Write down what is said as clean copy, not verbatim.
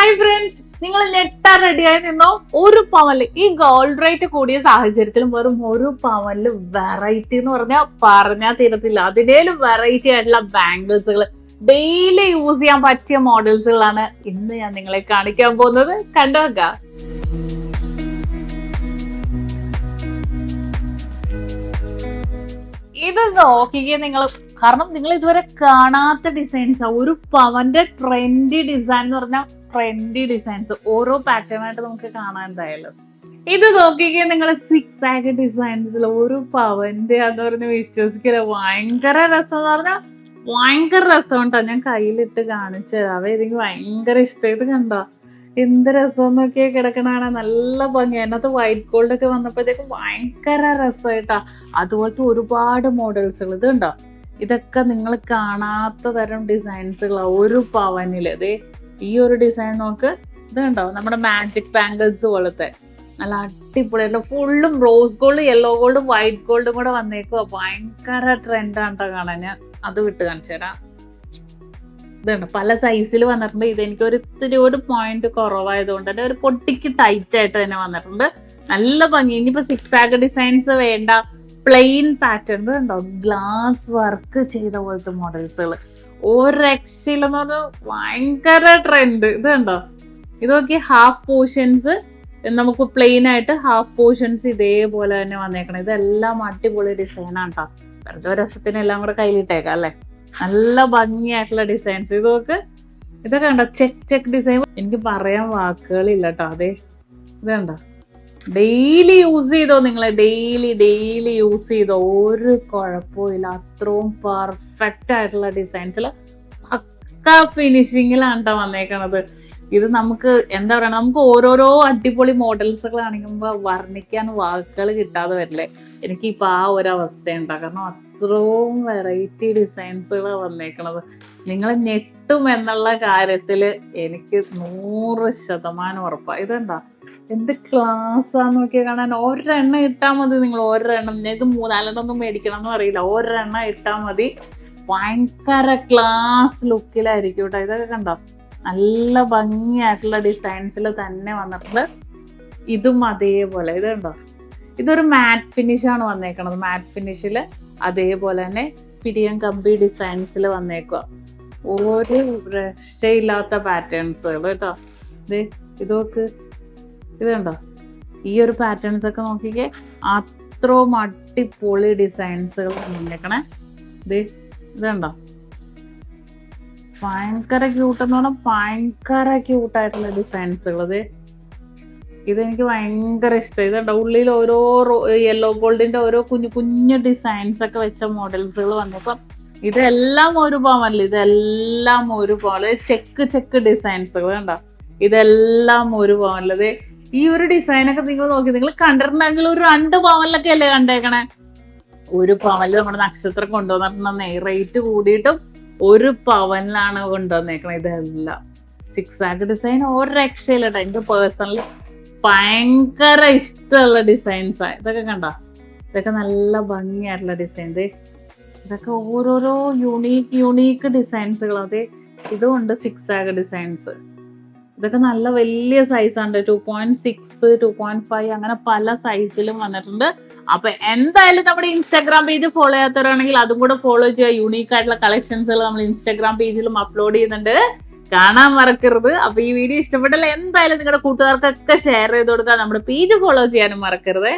Hi friends, നിങ്ങൾ ഞെട്ടാൻ റെഡിയായി നിന്നോ? ഒരു പവനില് ഈ ഗോൾഡ് റേറ്റ് കൂടിയ സാഹചര്യത്തിലും വെറും ഒരു പവനില് വെറൈറ്റി എന്ന് പറഞ്ഞാൽ തീരത്തില്ല. അതിനേലും വെറൈറ്റി ആയിട്ടുള്ള ബാംഗിൾസുകൾ ഡെയിലി യൂസ് ചെയ്യാൻ പറ്റിയ മോഡൽസുകളാണ് ഇന്ന് ഞാൻ നിങ്ങളെ കാണിക്കാൻ പോകുന്നത്. കണ്ടോക്ക. ഇത് നോക്കിക്കേ നിങ്ങൾ, കാരണം നിങ്ങൾ ഇതുവരെ കാണാത്ത ഡിസൈൻസ്. ഒരു പവന്റെ ട്രെൻഡി ഡിസൈൻ എന്ന് പറഞ്ഞാൽ ട്രെൻഡി ഡിസൈൻസ് ഓരോ പാറ്റേൺ ആയിട്ട് നമുക്ക് കാണാൻ. എന്തായാലും ഇത് നോക്കിക്കേ നിങ്ങൾ, 6 ആഗ് ഡിസൈൻസിൽ ഒരു പവന്റെ എന്ന് പറഞ്ഞ് വിശ്വസിക്കില്ല. ഭയങ്കര രസം എന്ന് പറഞ്ഞാൽ ഭയങ്കര രസം കേട്ടോ. ഞാൻ കയ്യിലിട്ട് കാണിച്ചു തരാവേ. എനിക്ക് ഭയങ്കര ഇഷ്ടം. ഇത് കണ്ടോ എന്ത് രസം നോക്കിയാൽ കിടക്കണാണ്. നല്ല ഭംഗി. അതിനകത്ത് വൈറ്റ് ഗോൾഡ് ഒക്കെ വന്നപ്പോഴത്തേക്കും ഭയങ്കര രസമായിട്ടാ. അതുപോലത്തെ ഒരുപാട് മോഡൽസുകൾ. ഇത് കണ്ടോ, ഇതൊക്കെ നിങ്ങൾ കാണാത്ത തരം ഡിസൈൻസുകളാണ് ഒരു പവനില്. അതെ, ഈ ഒരു ഡിസൈൻ നോക്ക്. ഇത് കണ്ടോ, നമ്മുടെ മാജിക് ബാംഗിൾസ് പോലത്തെ നല്ല അടിപൊളിയായിട്ട് ഫുള്ളും റോസ് ഗോൾഡ്, യെല്ലോ ഗോൾഡും വൈറ്റ് ഗോൾഡും കൂടെ വന്നേക്കുക. ഭയങ്കര ട്രെൻഡാണ് കേട്ടോ കാണാൻ. ഞാൻ അത് വിട്ട് കാണിച്ചു തരാം. ഇതുണ്ട്, പല സൈസിൽ വന്നിട്ടുണ്ട്. ഇതെനിക്ക് ഇത്തിരി ഒരു പോയിന്റ് കുറവായതുകൊണ്ട് തന്നെ ഒരു പൊട്ടിക്ക് ടൈറ്റ് ആയിട്ട് തന്നെ വന്നിട്ടുണ്ട്. നല്ല ഭംഗി. ഇനിയിപ്പോ 6 ആഗ് ഡിസൈൻസ് വേണ്ട, പ്ലെയിൻ പാറ്റേൺ കണ്ടോ, ഗ്ലാസ് വർക്ക് ചെയ്ത പോലത്തെ മോഡൽസുകൾ ഒരു രക്ഷയിലെന്ന് പറഞ്ഞാൽ ഭയങ്കര ട്രെൻഡ്. ഇത് കണ്ടോ, ഇത് നോക്കി ഹാഫ് പോർഷൻസ് നമുക്ക് പ്ലെയിൻ ആയിട്ട് ഹാഫ് പോർഷൻസ് ഇതേപോലെ തന്നെ വന്നേക്കണം. ഇതെല്ലാം അടിപൊളി ഡിസൈനാണ് കേട്ടോ. വെറുതെ രസത്തിന് എല്ലാം കൂടെ കയ്യിലിട്ടേക്കാം അല്ലെ. നല്ല ഭംഗിയായിട്ടുള്ള ഡിസൈൻസ്. ഇതൊക്കെ കണ്ടോ, ചെക്ക് ഡിസൈൻ. എനിക്ക് പറയാൻ വാക്കുകളില്ല കേട്ടോ. അതെ, ഇത് കണ്ടോ, ഡെയിലി യൂസ് ചെയ്തോ നിങ്ങളെ, ഡെയിലി യൂസ് ചെയ്തോ, ഒരു കുഴപ്പമില്ല. അത്രയും പെർഫെക്റ്റ് ആയിട്ടുള്ള ഡിസൈൻസിൽ പക്ക ഫിനിഷിങ്ങിലാണ് കേട്ടോ വന്നേക്കണത്. ഇത് നമുക്ക് എന്താ പറയുക, നമുക്ക് ഓരോരോ അടിപൊളി മോഡൽസുകൾ കാണിക്കുമ്പോൾ വർണ്ണിക്കാൻ വാക്കുകൾ കിട്ടാതെ വരില്ലേ. എനിക്കിപ്പോൾ ആ ഒരു അവസ്ഥയുണ്ടാകും. കാരണം അത്രയും വെറൈറ്റി ഡിസൈൻസുകളാണ് വന്നേക്കണത്. നിങ്ങൾ ഞെട്ടും എന്നുള്ള കാര്യത്തിൽ എനിക്ക് 100% ഉറപ്പാണ്. ഇതെന്താ എന്ത് ക്ലാസ്സാന്ന് നോക്കിയാൽ കാണാൻ. ഒരെണ്ണം ഇട്ടാൽ മതി നിങ്ങൾ, ഒരെണ്ണം. ഇത് 3-4 ഒന്നും മേടിക്കണം എന്ന് അറിയില്ല. ഒരെണ്ണം ഇട്ടാൽ മതി, ഭയങ്കര ക്ലാസ് ലുക്കിലായിരിക്കും കേട്ടോ. ഇതൊക്കെ കണ്ടോ, നല്ല ഭംഗിയായിട്ടുള്ള ഡിസൈൻസിൽ തന്നെ വന്നിട്ടുണ്ട്. ഇതും അതേപോലെ. ഇത് കണ്ടോ, ഇതൊരു മാറ്റ് ഫിനിഷ് ആണ് വന്നേക്കണത്. മാറ്റ് ഫിനിഷിൽ അതേപോലെ തന്നെ പിരിയം കമ്പി ഡിസൈൻസിൽ വന്നേക്കുക. ഒരു രക്ഷയില്ലാത്ത പാറ്റേൺസുകൾ കേട്ടോ. ഇതൊക്കെ ഇത് കണ്ടോ, ഈ ഒരു പാറ്റേൺസ് ഒക്കെ നോക്കിക്കേ, അത്രയും അടിപൊളി ഡിസൈൻസുകൾ വന്നേക്കണേ. ഇത് കണ്ടോ, ഭയങ്കര ക്യൂട്ടെന്ന് പറഞ്ഞാൽ ഭയങ്കര ക്യൂട്ടായിട്ടുള്ള ഡിസൈൻസുകൾ. ഇതെനിക്ക് ഭയങ്കര ഇഷ്ടമായി. ഇതുണ്ടോ, ഉള്ളിൽ ഓരോ യെല്ലോ ഗോൾഡിന്റെ ഓരോ കുഞ്ഞു ഡിസൈൻസ് ഒക്കെ വെച്ച മോഡൽസുകൾ വന്നപ്പം ഇതെല്ലാം ഒരു പവനില്, ഇതെല്ലാം ഒരു പവനില് ചെക്ക് ഡിസൈൻസുകൾ കണ്ടോ, ഇതെല്ലാം ഒരു പവനിലത്. ഈ ഒരു ഡിസൈനൊക്കെ നിങ്ങൾ നോക്കി, നിങ്ങൾ കണ്ടിട്ടുണ്ടെങ്കിൽ ഒരു 2 പവനിലൊക്കെ അല്ലേ കണ്ടേക്കണേ. ഒരു പവനില് നമ്മുടെ നക്ഷത്രം കൊണ്ടുവന്നിട്ടുണ്ടെന്നേ. റേറ്റ് കൂടിയിട്ടും ഒരു പവനിലാണ് കൊണ്ടുവന്നേക്കണേ. ഇതെല്ലാം 6 ആഗ് ഡിസൈൻ ഒരു രക്ഷയില്ല കേട്ടോ. എനിക്ക് പേഴ്സണലി ഭയങ്കര ഇഷ്ടമുള്ള ഡിസൈൻസാണ്. ഇതൊക്കെ കണ്ടോ, ഇതൊക്കെ നല്ല ഭംഗിയായിട്ടുള്ള ഡിസൈൻ. ഇതൊക്കെ ഓരോരോ യുണീക്ക് ഡിസൈൻസുകൾ. അതെ, ഇതുമുണ്ട് 6 ആഗ് ഡിസൈൻസ്. ഇതൊക്കെ നല്ല വലിയ സൈസാണ്. 2.6, 2.5 അങ്ങനെ പല സൈസിലും വന്നിട്ടുണ്ട്. അപ്പൊ എന്തായാലും നമ്മുടെ ഇൻസ്റ്റാഗ്രാം പേജ് ഫോളോ ചെയ്യാത്തവരാണെങ്കിൽ അതും കൂടെ ഫോളോ ചെയ്യുക. യുണീക്ക് ആയിട്ടുള്ള കളക്ഷൻസുകൾ നമ്മൾ ഇൻസ്റ്റാഗ്രാം പേജിലും അപ്ലോഡ് ചെയ്യുന്നുണ്ട്, കാണാൻ മറക്കരുത്. അപ്പൊ ഈ വീഡിയോ ഇഷ്ടപ്പെട്ടാൽ എന്തായാലും നിങ്ങളുടെ കൂട്ടുകാർക്കൊക്കെ ഷെയർ ചെയ്ത് കൊടുക്കുക. നമ്മുടെ പേജ് ഫോളോ ചെയ്യാനും മറക്കരുത്.